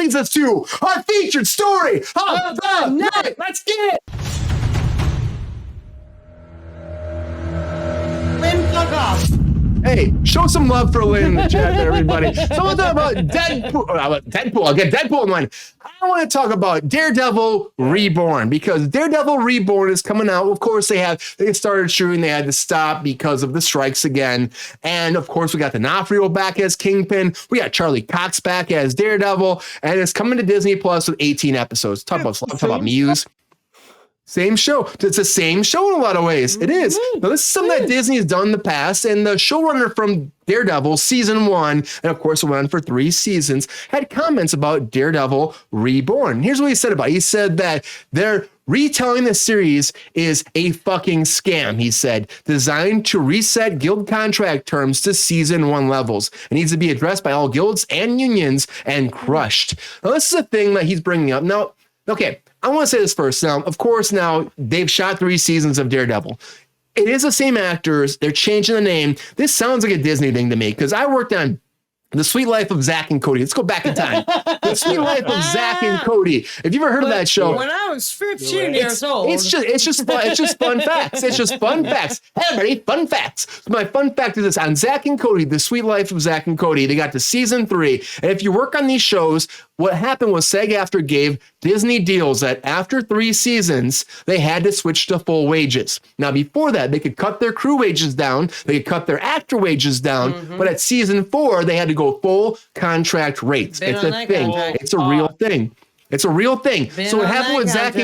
leads us to our featured story of the night. Let's get it. Lynn, fuck off. Hey, show some love for Lynn in the chat there, everybody. So we'll talk about Deadpool. I'll get Deadpool in line. I want to talk about Daredevil Reborn, because Daredevil Reborn is coming out. Of course, they started shooting. They had to stop because of the strikes again. And of course, we got D'Onofrio back as Kingpin. We got Charlie Cox back as Daredevil, and it's coming to Disney Plus with 18 episodes. Talk about Muse. Same show. It's the same show in a lot of ways. It is. Now, this is something that Disney has done in the past, and the showrunner from Daredevil season 1, and of course it went on for 3 seasons, had comments about Daredevil Reborn. Here's what he said about it. He said that they're retelling the series is a fucking scam, he said, designed to reset guild contract terms to season 1 levels. It needs to be addressed by all guilds and unions and crushed. Now, this is a thing that he's bringing up. Now, okay, I want to say this first. Now, of course, now they've shot 3 seasons of Daredevil. It is the same actors. They're changing the name. This sounds like a Disney thing to me, because I worked on The Sweet Life of Zach and Cody. Let's go back in time. The Sweet Life of Zach and Cody. If you've ever heard of that show, when I was 15 years old, it's just fun facts. It's just fun facts. Hey, everybody, fun facts. So my fun fact is this: on Zach and Cody, The Sweet Life of Zach and Cody, they got to season 3, and if you work on these shows, what happened was SAG-AFTRA gave Disney deals that after 3 seasons, they had to switch to full wages. Now, before that, they could cut their crew wages down, they could cut their actor wages down, but at season 4, they had to go full contract rates. It's a thing. It's a real thing. It's a real thing. So what happened with Zach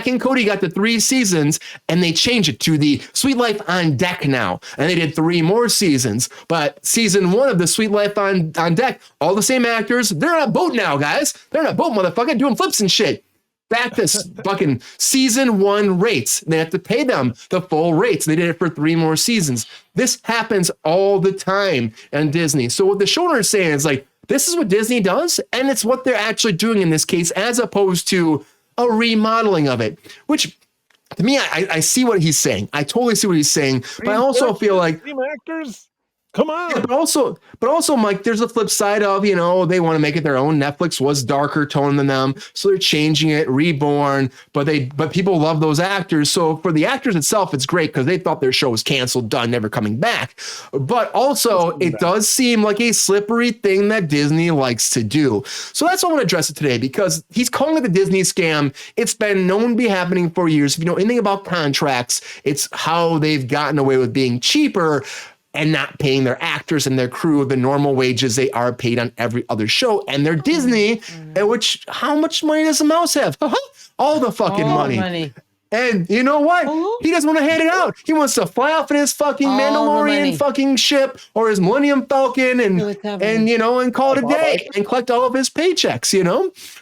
and Cody got the 3 seasons, and they changed it to the Sweet Life on Deck now. And they did 3 more seasons. But season 1 of the Sweet Life on Deck, all the same actors, they're on a boat now, guys. They're on a boat, motherfucker, doing flips and shit. Back to fucking season 1 rates. They have to pay them the full rates. They did it for 3 more seasons. This happens all the time on Disney. So what the showrunner is saying is like, this is what Disney does, and it's what they're actually doing in this case, as opposed to a remodeling of it, which to me, I see what he's saying. I totally see what he's saying, but I also feel like actors. Come on. Yeah, but also, Mike, there's a flip side of, they want to make it their own. Netflix was darker tone than them, so they're changing it, Reborn, but people love those actors. So for the actors itself, it's great because they thought their show was canceled, done, never coming back. But also, it does seem like a slippery thing that Disney likes to do. So that's why I want to address it today, because he's calling it the Disney scam. It's been known to be happening for years. If you know anything about contracts, it's how they've gotten away with being cheaper and not paying their actors and their crew the normal wages they are paid on every other show. And they're Disney, and which, how much money does the mouse have? All the fucking money. And you know what? He doesn't want to hand it out. He wants to fly off in his fucking Mandalorian fucking ship or his Millennium Falcon and call it a day and collect all of his paychecks,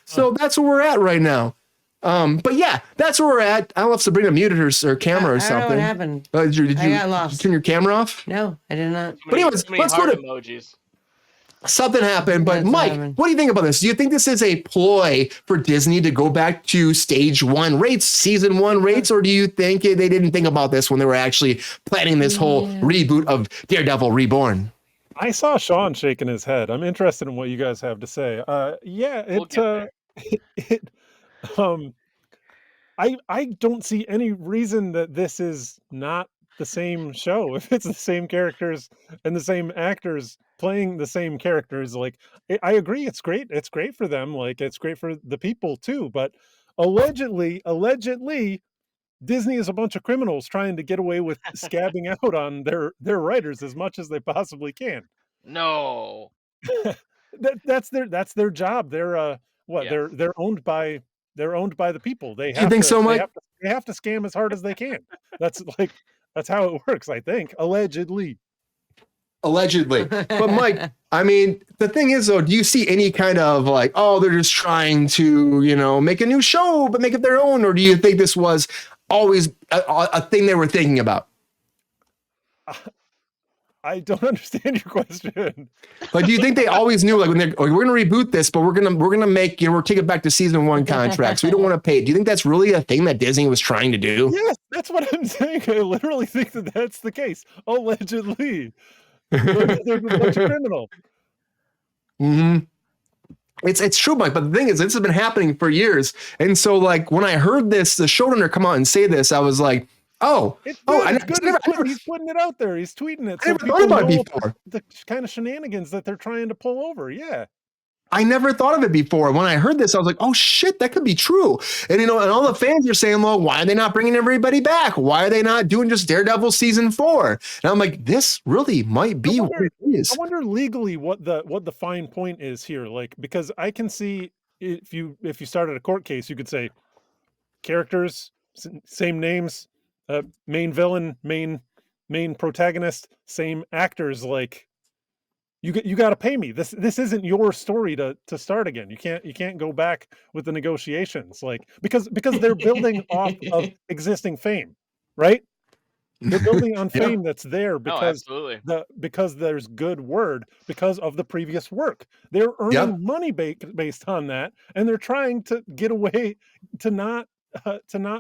So that's where we're at right now. But yeah, that's where we're at. I don't know if Sabrina muted her camera or something. I don't know what happened. Did I got lost. turn your camera off? No, I did not. But anyways, let's go to emojis. Something happened. But Mike, what do you think about this? Do you think this is a ploy for Disney to go back to stage 1 rates, season 1 rates, or do you think they didn't think about this when they were actually planning this whole reboot of Daredevil Reborn? I saw Sean shaking his head. I'm interested in what you guys have to say. I don't see any reason that this is not the same show. If it's the same characters and the same actors playing the same characters, like I agree, it's great. It's great for them. Like it's great for the people too. But allegedly, Disney is a bunch of criminals trying to get away with scabbing out on their writers as much as they possibly can. No, that's their job. They're they're owned by the people. They have think so, Mike? They have to scam as hard as they can. That's how it works, I think. Allegedly. But Mike, I mean, the thing is though, do you see any kind of like, they're just trying to, make a new show, but make it their own? Or do you think this was always a thing they were thinking about? I don't understand your question. But do you think they always knew, like, when we're going to reboot this, but we're going to make, we're take it back to season 1 contracts. We don't want to pay. Do you think that's really a thing that Disney was trying to do? Yes, that's what I'm saying. I literally think that that's the case. Allegedly. They're a bunch of criminals. It's true, Mike. But the thing is, this has been happening for years. And so, like, when I heard this, the showrunner come out and say this, I was like, It's good. I It's good. never, He's putting it out there. He's tweeting it I so never thought people about know it before. the kind of shenanigans that they're trying to pull over. Yeah. I never thought of it before. When I heard this, I was like, oh shit, that could be true. And and all the fans are saying, well, why are they not bringing everybody back? Why are they not doing just Daredevil season 4? And I'm like, this really might be what it is. I wonder legally what the fine point is here. Like, because I can see if you started a court case, you could say characters, same names, main villain, main protagonist, same actors. Like, you got to pay me. This isn't your story to start again. You can't go back with the negotiations, like, because they're building off of existing fame, right? They're building on Yeah. fame that's there because absolutely. because there's good word because of the previous work. They're earning money based on that, and they're trying to get away to not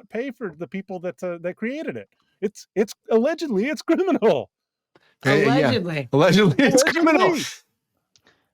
pay for the people that created it. It's allegedly it's criminal. Allegedly. Allegedly, it's criminal. Allegedly.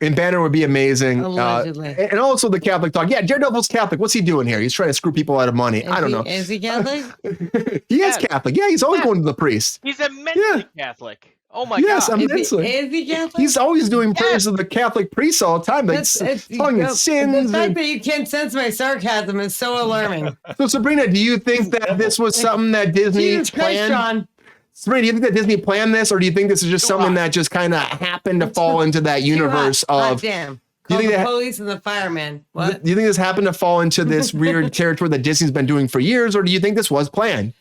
And Banner would be amazing. Allegedly. And also the Catholic talk. Yeah, Daredevil's Catholic. What's he doing here? He's trying to screw people out of money. I don't know. Is he Catholic? He is Yes. Catholic. Yeah, he's always going to the priest. He's immensely Catholic. Oh my Yes, god. immensely. Is he Catholic? He's always doing prayers of the Catholic priests all the time. Like, telling his sins. The fact that you can't sense my sarcasm is so alarming. So, Sabrina, do you think that this was something that Disney Jesus Christ, planned? Sean. Sabrina, do you think that Disney planned this, or do you think this is just something that just kind of happened to fall into that universe of? Damn. Do you Call think the that? police and the fireman. What? Do you think this happened to fall into this weird territory that Disney's been doing for years, or do you think this was planned?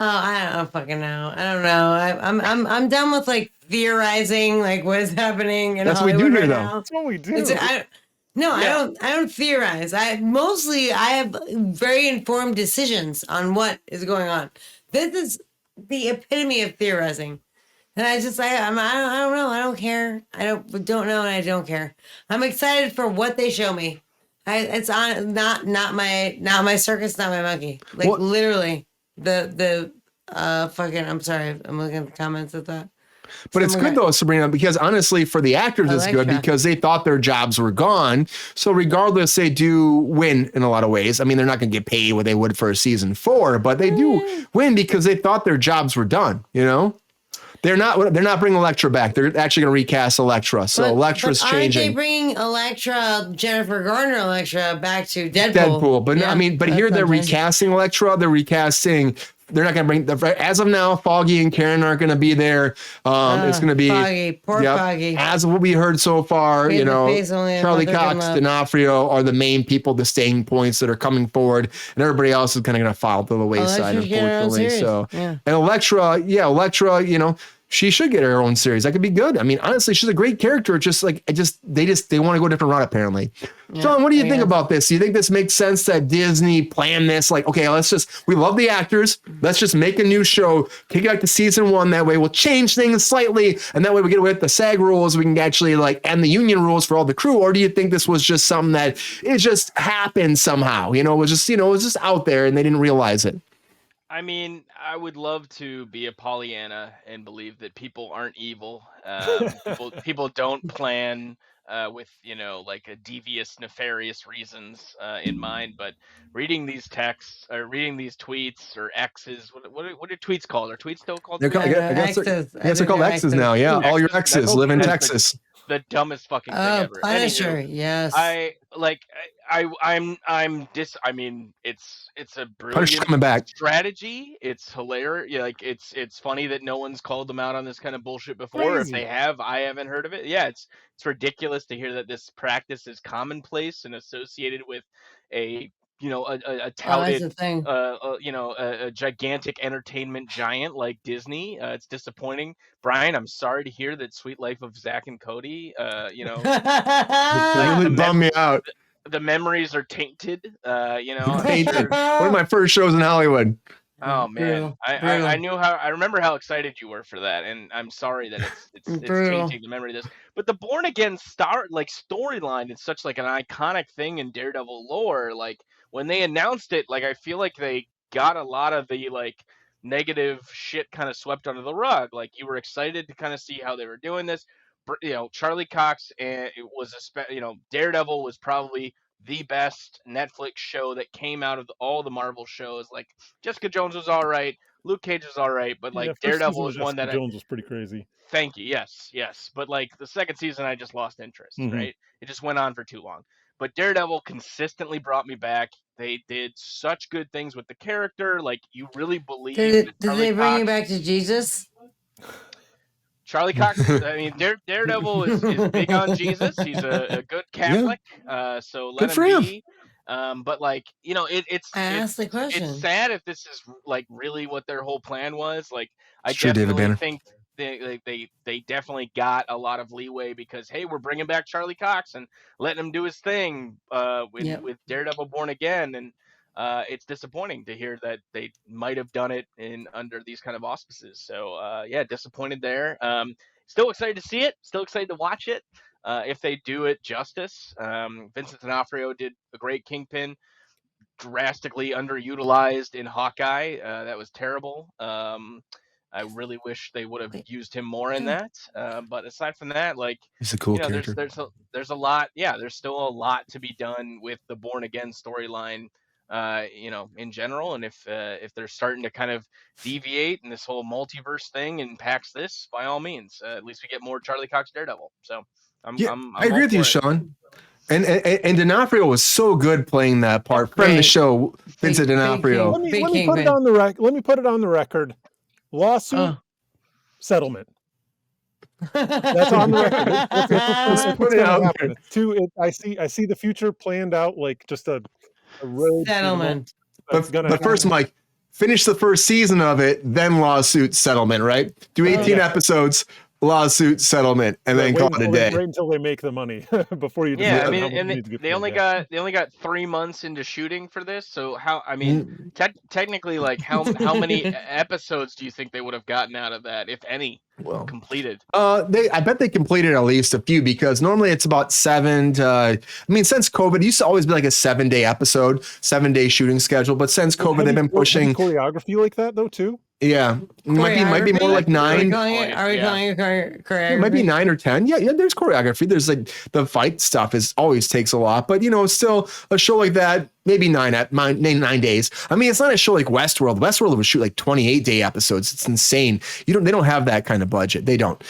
Oh, I don't fucking know. I don't know. I'm done with like theorizing like what is happening in That's what we Hollywood do here, right though. now. That's what we do. I don't theorize. I have very informed decisions on what is going on. This is the epitome of theorizing. And I don't know. I don't care. I don't know, and I don't care. I'm excited for what they show me. It's on not my circus, not my monkey. Like What? Literally the fucking. I'm sorry. I'm looking at the comments of that. But it's good though, Sabrina, because honestly, for the actors, it's good because they thought their jobs were gone. So regardless, they do win in a lot of ways. I mean, they're not going to get paid what they would for a season 4, but they do win because they thought their jobs were done. You know, they're not bringing Elektra back. They're actually going to recast Elektra. So Elektra's changing. Aren't they bringing Jennifer Garner Elektra back to Deadpool? But Yeah, but here they're fantastic. recasting Elektra. They're recasting. They're not going to bring as of now. Foggy and Karen aren't going to be there. It's going to be Foggy, poor Foggy. As of what we heard so far, Face to face, only a Charlie mother can Cox, love. D'Onofrio are the main people, the staying points that are coming forward, and everybody else is kind of going to fall to the wayside, Elektra's getting her own unfortunately. series. So, Yeah. and Elektra, she should get her own series. That could be good. I mean, honestly, she's a great character. Just like they want to go a different route apparently. John, what do you think about this? Do you think this makes sense that Disney planned this? Like, okay, we love the actors. Let's just make a new show, kick it back to season 1. That way we'll change things slightly. And that way we get away with the SAG rules. We can actually and the union rules for all the crew. Or do you think this was just something that it just happened somehow? It was just out there and they didn't realize it. I mean, I would love to be a Pollyanna and believe that people aren't evil. People don't plan with like a devious, nefarious reasons in mind. But reading these texts or reading these tweets or X's, what are tweets called? Are tweets still called? I guess they're called X's now. Yeah, all your exes live in Texas. The dumbest fucking thing ever. Punisher, Anywho, yes. I mean, it's a Punisher's coming brilliant back. strategy. It's hilarious. Yeah, like it's funny that no one's called them out on this kind of bullshit before. Crazy. If they have, I haven't heard of it. Yeah, it's ridiculous to hear that this practice is commonplace and associated with a That's touted the thing. a gigantic entertainment giant like Disney. It's disappointing. Brian, I'm sorry to hear that Sweet Life of Zach and Cody, It really bummed me out. the memories are tainted. Tainted. One of my first shows in Hollywood. Oh man, Brutal. I remember how excited you were for that, and I'm sorry that it's Brutal. changing the memory of this. But the Born Again storyline is such like an iconic thing in Daredevil lore. Like when they announced it, like I feel like they got a lot of the like negative shit kind of swept under the rug. Like you were excited to kind of see how they were doing this. Charlie Cox and it was Daredevil was probably the best Netflix show that came out of all the Marvel shows. Like Jessica Jones was all right, Luke Cage was all right, but Yeah, like first Daredevil season of was one Jessica that Jones was pretty crazy. thank you. Yes. But like the second season, I just lost interest, Mhm. right? It just went on for too long. But Daredevil consistently brought me back. They did such good things with the character. Like you really believe Did that they bring you back to Jesus? Charlie Cox, I mean, Daredevil is big on Jesus. He's a good Catholic, so let Good him for him. be. But like it's I asked the question. it's sad if this is like really what their whole plan was. Like I It's true, David definitely Banner. think they definitely got a lot of leeway because hey, we're bringing back Charlie Cox and letting him do his thing with Daredevil Born Again, and it's disappointing to hear that they might have done it in under these kind of auspices. So yeah, disappointed there. Still excited to see it. Still excited to watch it. If they do it justice, Vincent D'Onofrio did a great Kingpin. Drastically underutilized in Hawkeye. That was terrible. I really wish they would have used him more in that. But aside from that, like He's a cool character. there's a lot. Yeah, there's still a lot to be done with the Born Again storyline. In general, and if they're starting to kind of deviate in this whole multiverse thing and impacts this, by all means, at least we get more Charlie Cox Daredevil. So I'm I agree with you, Sean. And D'Onofrio was so good playing that part from the show. Vincent D'Onofrio. Let me put it on the record. Let me put it on the record. Lawsuit settlement. That's on the record. Let's put it out there. I see the future planned out like just a road settlement. But first, Mike, finish the first season of it, then lawsuit settlement, right? Do 18 episodes, lawsuit settlement, and then call it a day. Wait until they make the money before you. Yeah, I mean, and they only got 3 months into shooting for this. So technically, like how many episodes do you think they would have gotten out of that, if any? Completed. I bet they completed at least a few because normally it's about 7 to. I mean, since COVID, it used to always be like a 7-day episode, 7-day shooting schedule. But since COVID, they've been pushing choreography like that though too. Yeah, might be more like 9. Are we calling it choreography? It might be 9 or 10. Yeah. There's choreography. There's like the fight stuff always takes a lot, but still a show like that, maybe 9 days. I mean, it's not a show like Westworld. Westworld would shoot like 28-day episodes. It's insane. They don't have that kind of budget. They don't.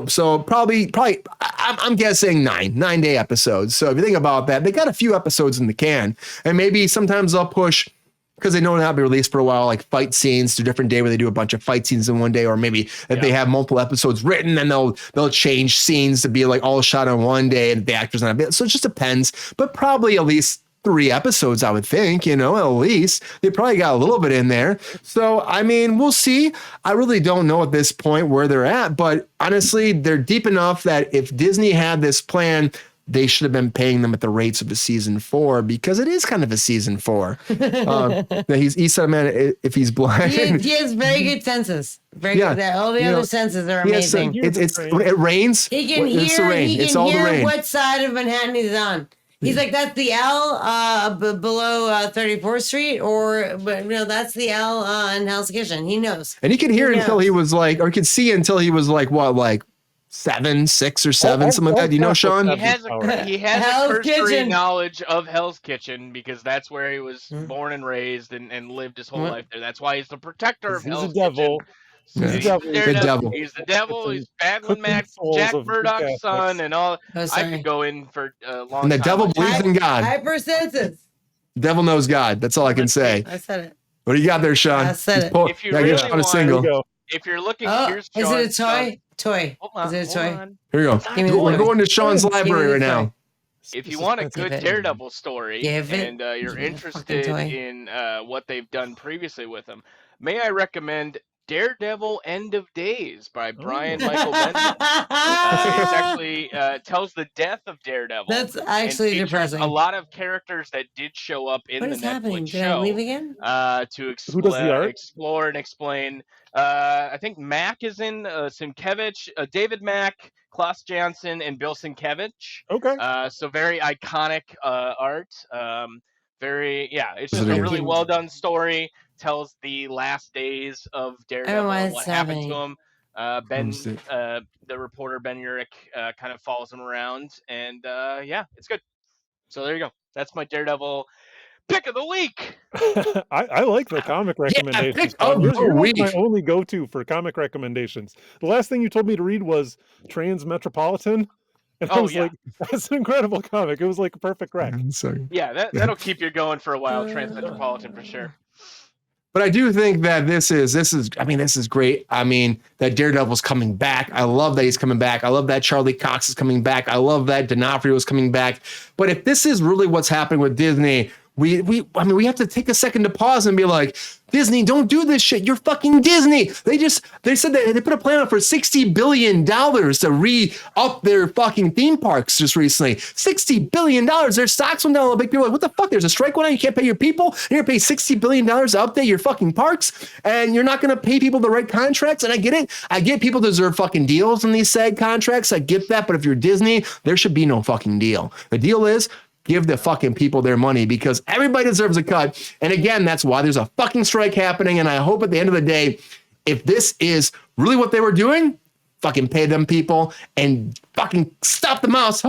So probably I'm guessing 9-day episodes. So if you think about that, they got a few episodes in the can, and maybe sometimes they'll push. Because they know they'll be released for a while, like fight scenes to a different day where they do a bunch of fight scenes in one day, or maybe if they have multiple episodes written, then they'll change scenes to be like all shot on one day and the actors on it. So it just depends, but probably at least 3 episodes, I would think, at least they probably got a little bit in there. So, I mean, we'll see. I really don't know at this point where they're at, but honestly, they're deep enough that if Disney had this plan, they should have been paying them at the rates of a season 4 because it is kind of a season 4. He said, man, if he's blind. He has very good senses. Very good. All the other senses are amazing. It rains. He can hear what side of Manhattan he's on. He's like, that's the L below 34th Street, but that's the L in Hell's Kitchen. He knows. And he could hear until he was like, or he could see until he was like, what, like 6 or 7, something like that. Sean? He has a cursory knowledge of Hell's Kitchen because that's where he was born and raised and lived his whole life there. That's why he's the protector of Hell's Kitchen. He's the devil. He's the devil. He's battling Jack Murdoch's son and all. I could go in for a long time. And the devil believes in God. Hypersenses. Devil knows God. That's all I can say. I said it. What do you got there, Sean? I said it. If you really want a single. If you're looking, here's is Sean. it a toy? Toy. Is it a toy? Here you go. We're going to Sean's library right now. If you want a good Daredevil story and you're interested in what they've done previously with him, may I recommend Daredevil End of Days by Brian Michael Benson. It actually tells the death of Daredevil. That's actually depressing. A lot of characters that did show up in the Netflix show. Did I leave again? To explore and explain. I think Mack is in Sienkiewicz, David Mack, Klaus Janson, and Bill Sienkiewicz. Okay. So very iconic art. It's just a really well done story. Tells the last days of Daredevil and what happened to him. Ben, Who's it? the reporter Ben Urich, kind of follows him around, and yeah, it's good. So there you go. That's my Daredevil pick of the week. I like the comic Yeah, recommendations, pick John. of You're, the you're like my week. only go-to for comic recommendations. The last thing you told me to read was Trans Metropolitan, and I Oh, was yeah. like, that's an incredible comic. It was like a perfect rec. So, Yeah, that'll keep you going for a while, Transmetropolitan, for sure. but I do think that this is I mean, this is great. I mean, that Daredevil's coming back. I love that he's coming back. I love that Charlie Cox is coming back. I love that D'Onofrio is coming back. But if this is really what's happening with Disney, we have to take a second to pause and be like, Disney, don't do this shit. You're fucking Disney. They said that they put a plan out for $60 billion to re-up their fucking theme parks just recently. $60 billion. Their stocks went down a little bit. People are like, what the fuck? There's a strike going on. You can't pay your people. You're going to pay $60 billion to update your fucking parks. And you're not going to pay people the right contracts. And I get it. I get people deserve fucking deals in these SAG contracts. I get that. But if you're Disney, there should be no fucking deal. The deal is, give the fucking people their money, because everybody deserves a cut. And again, that's why there's a fucking strike happening. And I hope at the end of the day, if this is really what they were doing, fucking pay them people and fucking stop the mouse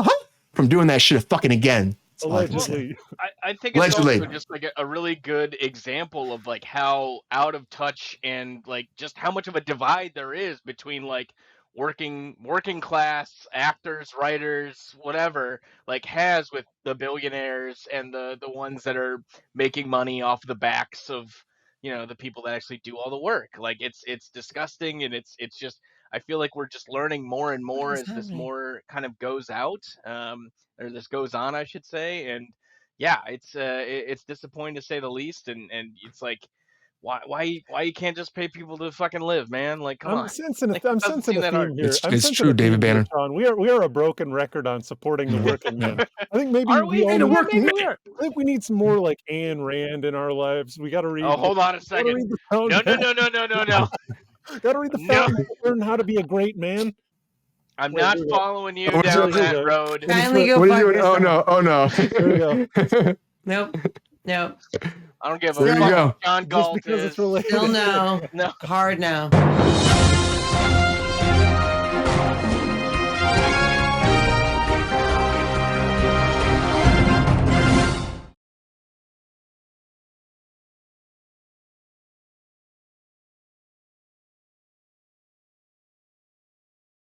from doing that shit fucking again. That's all I can say. Allegedly. I think it's Allegedly. also just like a really good example of like how out of touch and like just how much of a divide there is between like working class actors, writers, whatever, like has with the billionaires and the ones that are making money off the backs of, you know, the people that actually do all the work. Like it's disgusting, and it's just, I feel like we're just learning more and more is as this happening? more kind of goes out, or this goes on, I should say. And yeah, it's disappointing to say the least. And it's like, why you can't just pay people to fucking live, man? Like, come I'm on. sensing Like, a, I'm it doesn't sensing seem a that theme hard. here. It's I'm sensing true, a theme David here, Banner. Sean. We are a broken record on supporting the working man. I think maybe Are we we? all And a need, working Maybe we are. I think we need some more like Ayn Rand in our lives. We got to read. Oh, hold on a Got to second. read the No, Fountain. no. Got to read the No. Fountain to learn how to be a great man. I'm Wait, not here we go. following you What is down it? that Okay. road. Kindly go What are fuck you doing? Oh yourself. no! Oh no! Here we go. Nope. Nope. I don't give There a you fuck go. who John Just Galt because is. it's related. Still no. No. Hard no.